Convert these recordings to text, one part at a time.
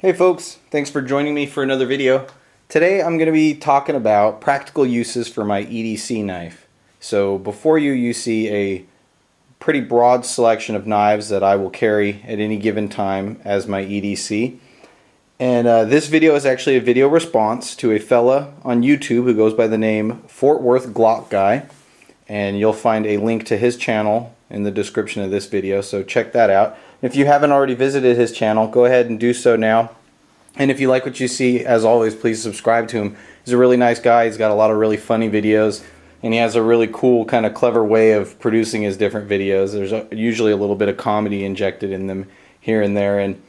Hey folks, thanks for joining me for another video. Today I'm going to be talking about practical uses for my EDC knife. So before you see a pretty broad selection of knives that I will carry at any given time as my EDC. And this video is actually a video response to a fella on YouTube who goes by the name FWGlockGuy. And you'll find a link to his channel in the description of this video, so check that out. If you haven't already visited his channel, go ahead and do so now. And if you like what you see, as always, please subscribe to him. He's a really nice guy. He's got a lot of really funny videos, and he has a really cool, kind of clever way of producing his different videos. There's usually a little bit of comedy injected in them here and there, and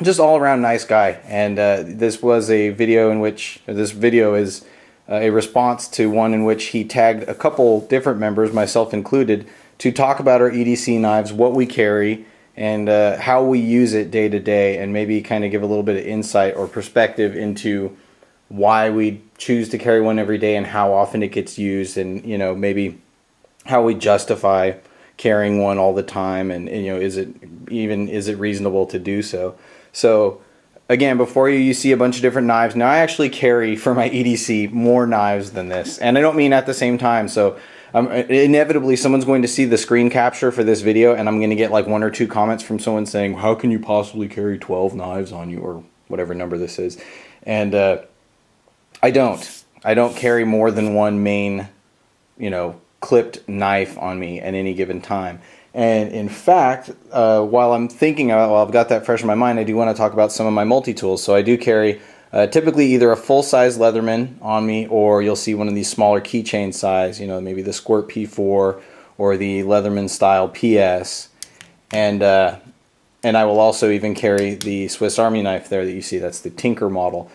just all around nice guy. And this was a video in which, this video is a response to one in which he tagged a couple different members, myself included, to talk about our EDC knives, what we carry, and how we use it day to day, and maybe kind of give a little bit of insight or perspective into why we choose to carry one every day and how often it gets used, and maybe how we justify carrying one all the time, and is it reasonable to do so. So again, before you see a bunch of different knives. Now I actually carry for my EDC more knives than this, and I don't mean at the same time. So inevitably someone's going to see the screen capture for this video, and I'm going to get like 1 or 2 comments from someone saying, how can you possibly carry 12 knives on you, or whatever number this is. And I don't carry more than one main clipped knife on me at any given time. And in fact, while I'm thinking about, while I've got that fresh in my mind, I do want to talk about some of my multi-tools. So I do carry typically either a full-size Leatherman on me, or you'll see one of these smaller keychain size, maybe the Squirt P4 or the Leatherman style PS. And I will also even carry the Swiss Army knife there that you see. That's the Tinker model.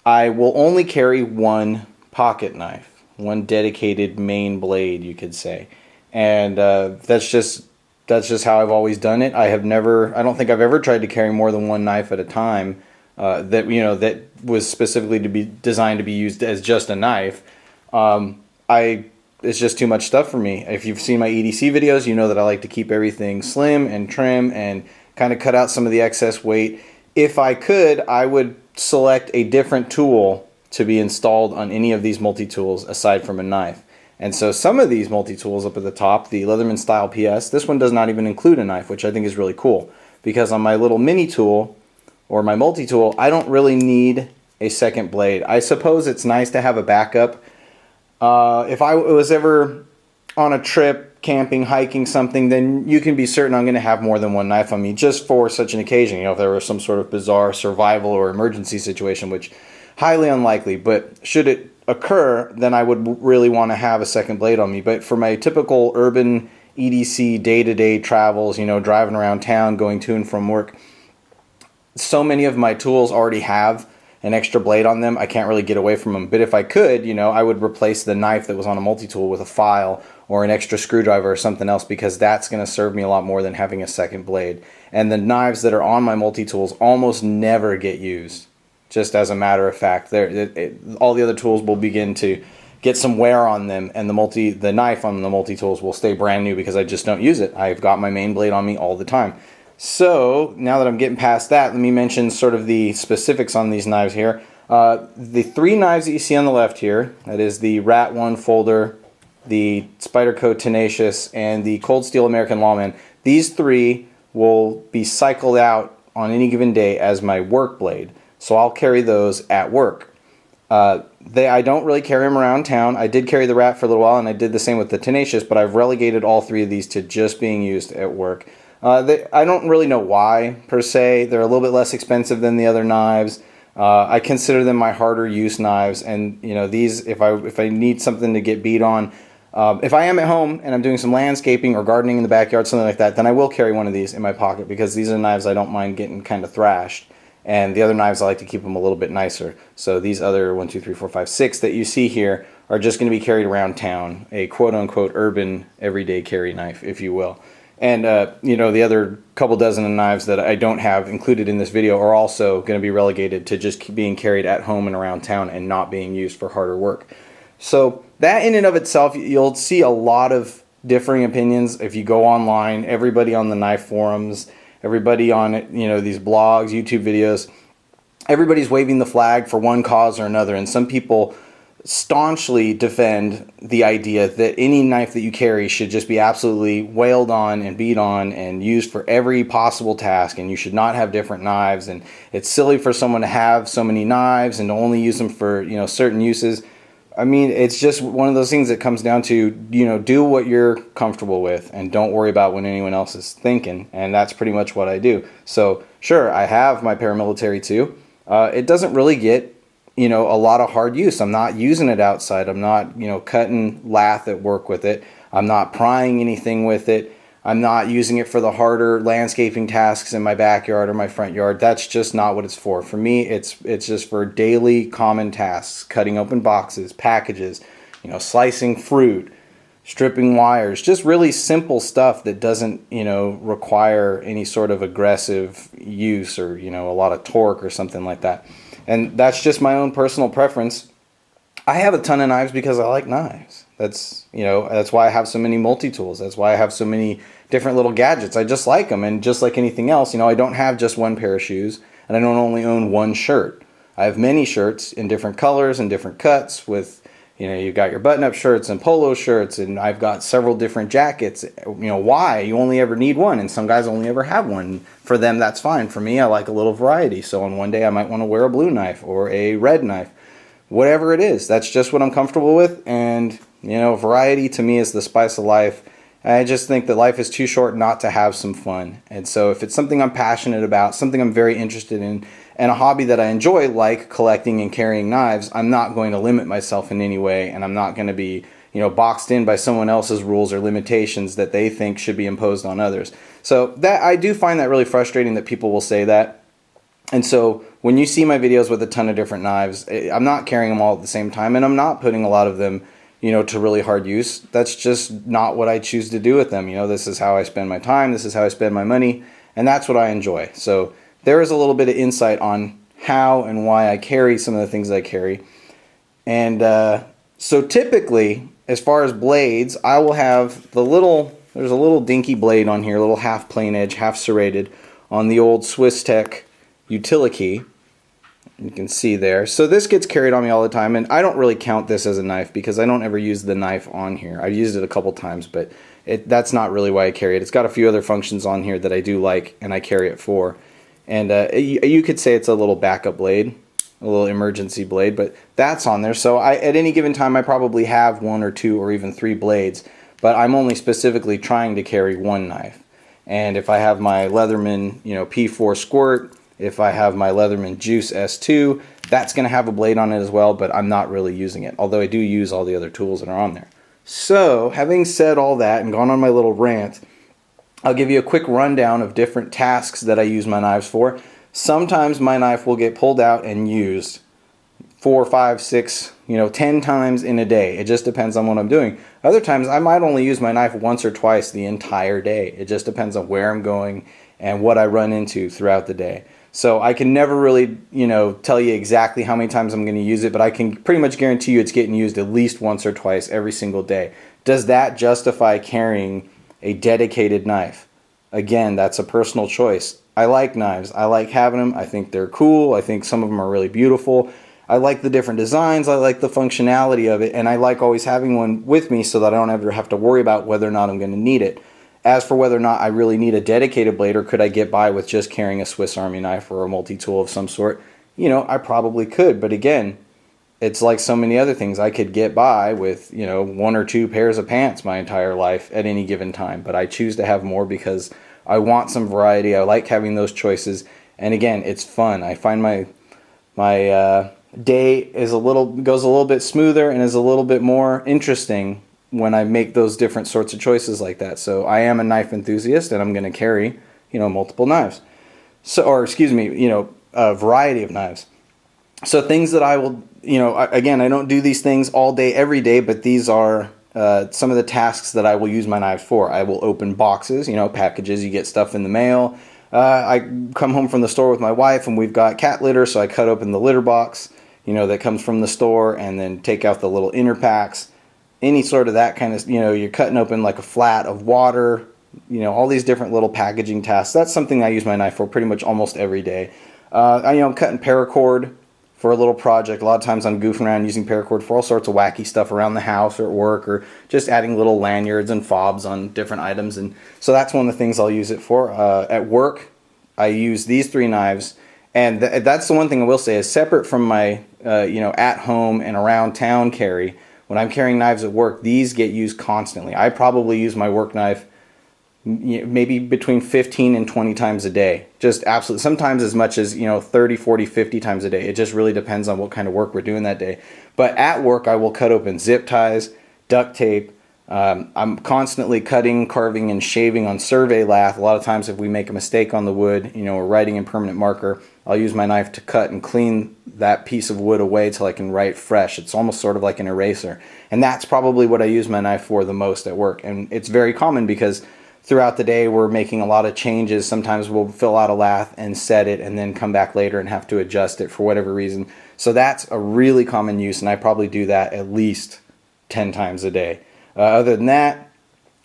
I will only carry one pocket knife, one dedicated main blade, you could say. And that's just how I've always done it. I don't think I've ever tried to carry more than one knife at a time that was specifically to be designed to be used as just a knife. It's just too much stuff for me. If you've seen my EDC videos, you know that I like to keep everything slim and trim and kind of cut out some of the excess weight. If I could, I would select a different tool to be installed on any of these multi-tools aside from a knife. And so some of these multi-tools up at the top, the Leatherman style PS, this one does not even include a knife, which I think is really cool. Because on my little mini tool, or my multi-tool, I don't really need a second blade. I suppose it's nice to have a backup. If I was ever on a trip, camping, hiking, something, then you can be certain I'm going to have more than one knife on me just for such an occasion. If there was some sort of bizarre survival or emergency situation, which highly unlikely, but should it occur, then I would really want to have a second blade on me. But for my typical urban EDC day-to-day travels, driving around town, going to and from work, so many of my tools already have an extra blade on them, I can't really get away from them. But if I could, I would replace the knife that was on a multi-tool with a file or an extra screwdriver or something else, because that's going to serve me a lot more than having a second blade. And the knives that are on my multi-tools almost never get used. Just as a matter of fact, all the other tools will begin to get some wear on them, and the knife on the multi-tools will stay brand new because I just don't use it. I've got my main blade on me all the time. So now that I'm getting past that, let me mention sort of the specifics on these knives here. The 3 knives that you see on the left here, that is the Rat 1 Folder, the Spyderco Tenacious, and the Cold Steel American Lawman. These 3 will be cycled out on any given day as my work blade. So I'll carry those at work. I don't really carry them around town. I did carry the Rat for a little while, and I did the same with the Tenacious, but I've relegated all 3 of these to just being used at work. I don't really know why, per se. They're a little bit less expensive than the other knives. I consider them my harder use knives, and these, if I need something to get beat on, if I am at home and I'm doing some landscaping or gardening in the backyard, something like that, then I will carry one of these in my pocket, because these are knives I don't mind getting kind of thrashed. And the other knives, I like to keep them a little bit nicer. So these other 1, 2, 3, 4, 5, 6 that you see here are just going to be carried around town, a quote-unquote urban everyday carry knife, if you will. And the other couple dozen of knives that I don't have included in this video are also going to be relegated to just being carried at home and around town and not being used for harder work. So that in and of itself, you'll see a lot of differing opinions if you go online. Everybody on the knife forums, everybody on these blogs, YouTube videos, everybody's waving the flag for one cause or another, and some people staunchly defend the idea that any knife that you carry should just be absolutely wailed on and beat on and used for every possible task, and you should not have different knives, and it's silly for someone to have so many knives and to only use them for, you know, certain uses. I mean, it's just one of those things that comes down to, you know, do what you're comfortable with and don't worry about what anyone else is thinking, and that's pretty much what I do. So sure, I have my paramilitary too. It doesn't really get, you know, a lot of hard use. I'm not using it outside. I'm not, you know, cutting lath at work with it. I'm not prying anything with it. I'm not using it for the harder landscaping tasks in my backyard or my front yard. That's just not what it's for. For me, it's just for daily common tasks, cutting open boxes, packages, you know, slicing fruit, stripping wires, just really simple stuff that doesn't, you know, require any sort of aggressive use or, you know, a lot of torque or something like that. And that's just my own personal preference. I have a ton of knives because I like knives. That's, you know, that's why I have so many multi-tools. That's why I have so many different little gadgets. I just like them. And just like anything else, you know, I don't have just one pair of shoes, and I don't only own one shirt. I have many shirts in different colors and different cuts with, you know, you've got your button-up shirts and polo shirts, and I've got several different jackets. You know, why? You only ever need one, and some guys only ever have one. For them, that's fine. For me, I like a little variety. So on one day, I might want to wear a blue knife or a red knife. Whatever it is, that's just what I'm comfortable with. And, you know, variety to me is the spice of life. I just think that life is too short not to have some fun. And so if it's something I'm passionate about, something I'm very interested in, and a hobby that I enjoy, like collecting and carrying knives, I'm not going to limit myself in any way, and I'm not going to be, you know, boxed in by someone else's rules or limitations that they think should be imposed on others. So that, I do find that really frustrating that people will say that. And so when you see my videos with a ton of different knives, I'm not carrying them all at the same time, and I'm not putting a lot of them, you know, to really hard use. That's just not what I choose to do with them. You know, this is how I spend my time, this is how I spend my money, and that's what I enjoy. So there is a little bit of insight on how and why I carry some of the things I carry. And so typically, as far as blades, I will have the little, there's a little dinky blade on here, a little half plain edge, half serrated on the old Swiss Tech utility. You can see there. So this gets carried on me all the time, and I don't really count this as a knife because I don't ever use the knife on here. I've used it a couple times, but that's not really why I carry it. It's got a few other functions on here that I do like and I carry it for. And you could say it's a little backup blade, a little emergency blade, but that's on there. So at any given time I probably have one or two or even three blades, but I'm only specifically trying to carry one knife. And if I have my Leatherman, you know, P4 Squirt, if I have my Leatherman Juice S2, that's going to have a blade on it as well, but I'm not really using it, although I do use all the other tools that are on there. So, having said all that and gone on my little rant, I'll give you a quick rundown of different tasks that I use my knives for. Sometimes my knife will get pulled out and used 4, 5, 6, 10 times in a day. It just depends on what I'm doing. Other times I might only use my knife once or twice the entire day. It just depends on where I'm going and what I run into throughout the day. So I can never really, tell you exactly how many times I'm going to use it, but I can pretty much guarantee you it's getting used at least once or twice every single day. Does that justify carrying a dedicated knife? Again, that's a personal choice. I like knives. I like having them. I think they're cool. I think some of them are really beautiful. I like the different designs. I like the functionality of it, and I like always having one with me so that I don't ever have to worry about whether or not I'm going to need it. As for whether or not I really need a dedicated blade, or could I get by with just carrying a Swiss Army knife or a multi-tool of some sort, I probably could. But again, it's like so many other things. I could get by with, 1 or 2 pairs of pants my entire life at any given time. But I choose to have more because I want some variety. I like having those choices. And again, it's fun. I find my day goes a little bit smoother and is a little bit more interesting when I make those different sorts of choices like that. So I am a knife enthusiast, and I'm going to carry, multiple knives. A variety of knives. So things that I will, again, I don't do these things all day, every day, but these are some of the tasks that I will use my knives for. I will open boxes, packages, you get stuff in the mail. I come home from the store with my wife, and we've got cat litter, so I cut open the litter box, that comes from the store, and then take out the little inner packs. Any sort of that kind of, you're cutting open like a flat of water, all these different little packaging tasks. That's something I use my knife for pretty much almost every day. I'm cutting paracord for a little project. A lot of times I'm goofing around using paracord for all sorts of wacky stuff around the house or at work, or just adding little lanyards and fobs on different items. And so that's one of the things I'll use it for. At work, I use these 3 knives. And that's the one thing I will say is separate from my at home and around town carry. When I'm carrying knives at work, these get used constantly. I probably use my work knife maybe between 15 and 20 times a day. Just absolutely, sometimes as much as 30, 40, 50 times a day. It just really depends on what kind of work we're doing that day. But at work, I will cut open zip ties, duct tape. I'm constantly cutting, carving, and shaving on survey lath. A lot of times if we make a mistake on the wood, we're writing in permanent marker, I'll use my knife to cut and clean that piece of wood away till I can write fresh. It's almost sort of like an eraser. And that's probably what I use my knife for the most at work. And it's very common because throughout the day we're making a lot of changes. Sometimes we'll fill out a lath and set it and then come back later and have to adjust it for whatever reason. So that's a really common use, and I probably do that at least 10 times a day. Other than that,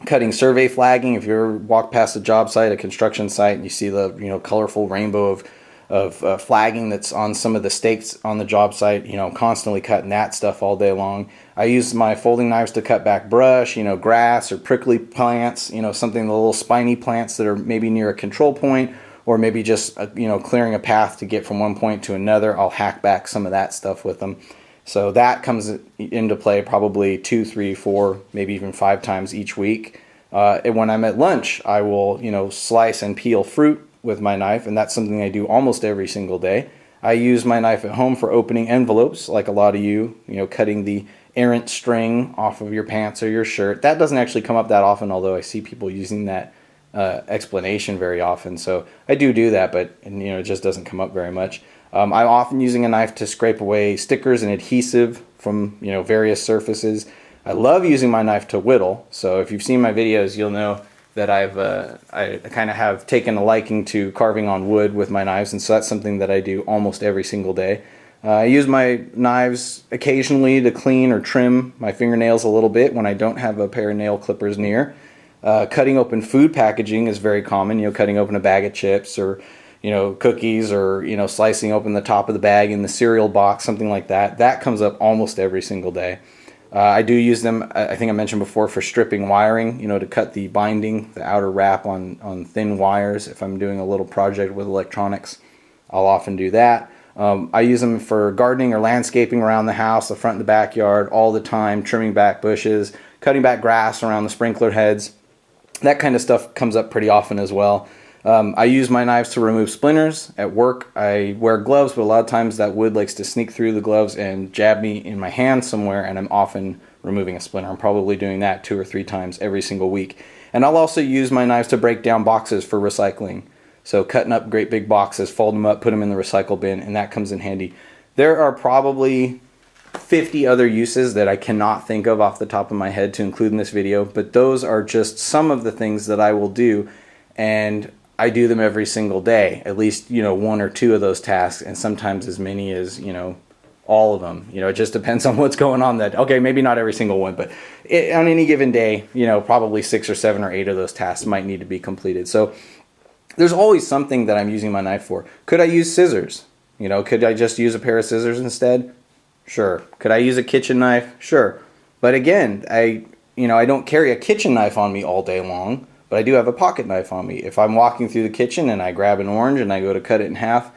cutting survey flagging. If you ever walk past a job site, a construction site, and you see the colorful rainbow of flagging that's on some of the stakes on the job site, constantly cutting that stuff all day long. I use my folding knives to cut back brush, grass or prickly plants, something, the little spiny plants that are maybe near a control point, or maybe just clearing a path to get from one point to another. I'll hack back some of that stuff with them. So that comes into play probably 2, 3, 4, maybe even 5 times each week. And when I'm at lunch, I will slice and peel fruit with my knife, and that's something I do almost every single day. I use my knife at home for opening envelopes, like a lot of cutting the errant string off of your pants or your shirt. That doesn't actually come up that often, although I see people using that explanation very often. So I do that, but it just doesn't come up very much. I'm often using a knife to scrape away stickers and adhesive from various surfaces. I love using my knife to whittle. So if you've seen my videos, you'll know that I kind of have taken a liking to carving on wood with my knives, and so that's something that I do almost every single day. I use my knives occasionally to clean or trim my fingernails a little bit when I don't have a pair of nail clippers near. Cutting open food packaging is very common. Cutting open a bag of chips or cookies, or slicing open the top of the bag in the cereal box, something like that. That comes up almost every single day. I do use them, I think I mentioned before, for stripping wiring, to cut the binding, the outer wrap on thin wires. If I'm doing a little project with electronics, I'll often do that. I use them for gardening or landscaping around the house, the front and the backyard, all the time, trimming back bushes, cutting back grass around the sprinkler heads. That kind of stuff comes up pretty often as well. I use my knives to remove splinters. At work, I wear gloves, but a lot of times that wood likes to sneak through the gloves and jab me in my hand somewhere, and I'm often removing a splinter. I'm probably doing that 2 or 3 times every single week. And I'll also use my knives to break down boxes for recycling. So cutting up great big boxes, fold them up, put them in the recycle bin, and that comes in handy. There are probably 50 other uses that I cannot think of off the top of my head to include in this video, but those are just some of the things that I will do, and I do them every single day, at least 1 or 2 of those tasks, and sometimes as many as all of them. It just depends on what's going on that. Okay, maybe not every single one, but on any given day, probably 6 or 7 or 8 of those tasks might need to be completed. So there's always something that I'm using my knife for. Could I use scissors? Could I just use a pair of scissors instead? Sure. Could I use a kitchen knife? Sure. But again, I don't carry a kitchen knife on me all day long. But I do have a pocket knife on me. If I'm walking through the kitchen and I grab an orange and I go to cut it in half,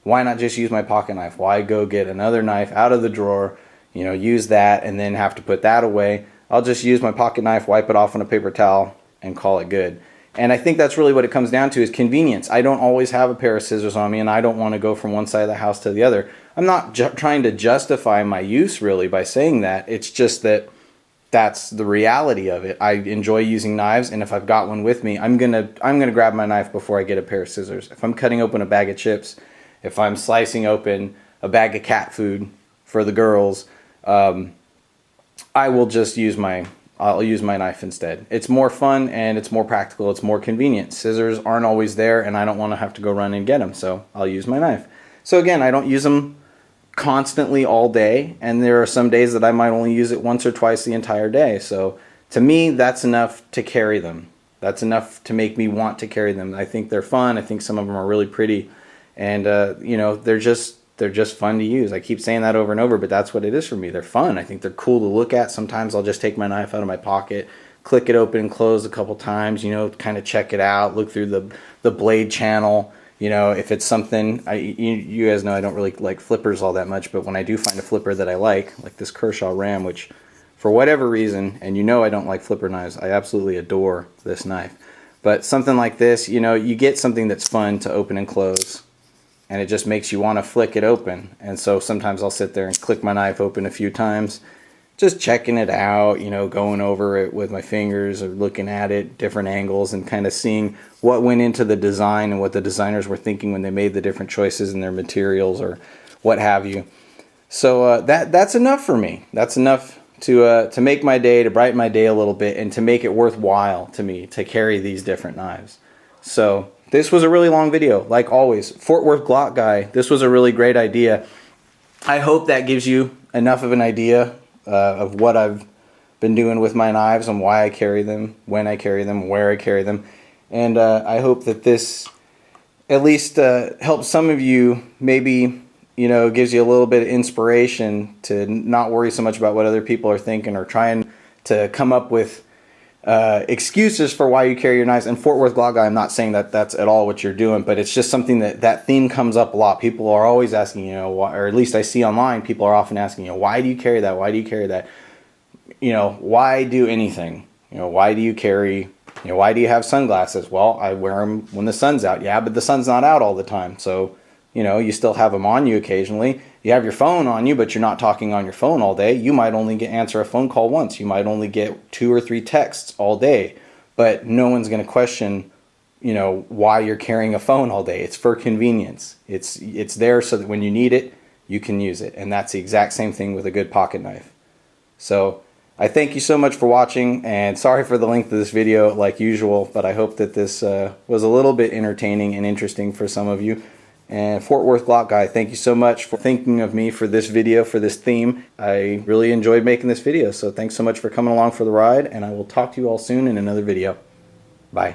why not just use my pocket knife? Why go get another knife out of the drawer, use that and then have to put that away? I'll just use my pocket knife, wipe it off on a paper towel, and call it good. And I think that's really what it comes down to, is convenience. I don't always have a pair of scissors on me, and I don't want to go from one side of the house to the other. I'm not trying to justify my use really by saying that. It's just that that's the reality of it. I enjoy using knives, and if I've got one with me, I'm gonna grab my knife before I get a pair of scissors. If I'm cutting open a bag of chips, if I'm slicing open a bag of cat food for the girls, I will just use I'll use my knife instead. It's more fun and it's more practical. It's more convenient. Scissors aren't always there, and I don't want to have to go run and get them, so I'll use my knife. So again, I don't use them constantly all day, and there are some days that I might only use it once or twice the entire day. So to me, that's enough to carry them. That's enough to make me want to carry them. I think they're fun. I think some of them are really pretty, And you know, they're just fun to use. I keep saying that over and over, but that's what it is for me. They're fun. I think they're cool to look at. Sometimes I'll just take my knife out of my pocket, click it open and close a couple times, you know, kind of check it out, look through the blade channel. You know, if it's something, you guys know I don't really like flippers all that much, but when I do find a flipper that I like this Kershaw Ram, which for whatever reason, and you know I don't like flipper knives, I absolutely adore this knife. But something like this, you know, you get something that's fun to open and close, and it just makes you want to flick it open. And so sometimes I'll sit there and click my knife open a few times, just checking it out, you know, going over it with my fingers or looking at it, different angles, and kind of seeing what went into the design and what the designers were thinking when they made the different choices in their materials or what have you. So that's enough for me. That's enough to make my day, to brighten my day a little bit, and to make it worthwhile to me to carry these different knives. So this was a really long video, like always. Fort Worth Glock Guy, this was a really great idea. I hope that gives you enough of an idea of what I've been doing with my knives and why I carry them, when I carry them, where I carry them. And I hope that this at least helps some of you, maybe, you know, gives you a little bit of inspiration to not worry so much about what other people are thinking or trying to come up with excuses for why you carry your knives. And Fort Worth Glock Guy, I'm not saying that that's at all what you're doing, but it's just something that theme comes up a lot. People are always asking, you know, why, or at least I see online, people are often asking, you know, why do you carry that? Why do you carry that? You know, why do anything? You know, why do you carry, you know, why do you have sunglasses? Well, I wear them when the sun's out. Yeah, but the sun's not out all the time. So, you know, you still have them on you occasionally. You have your phone on you, but you're not talking on your phone all day. You might only answer a phone call once. You might only get 2 or 3 texts all day. But no one's going to question, you know, why you're carrying a phone all day. It's for convenience. It's there so that when you need it, you can use it. And that's the exact same thing with a good pocket knife. So I thank you so much for watching, and sorry for the length of this video like usual, but I hope that this was a little bit entertaining and interesting for some of you. And Fort Worth Glock Guy, thank you so much for thinking of me for this video, for this theme. I really enjoyed making this video, so thanks so much for coming along for the ride, and I will talk to you all soon in another video. Bye.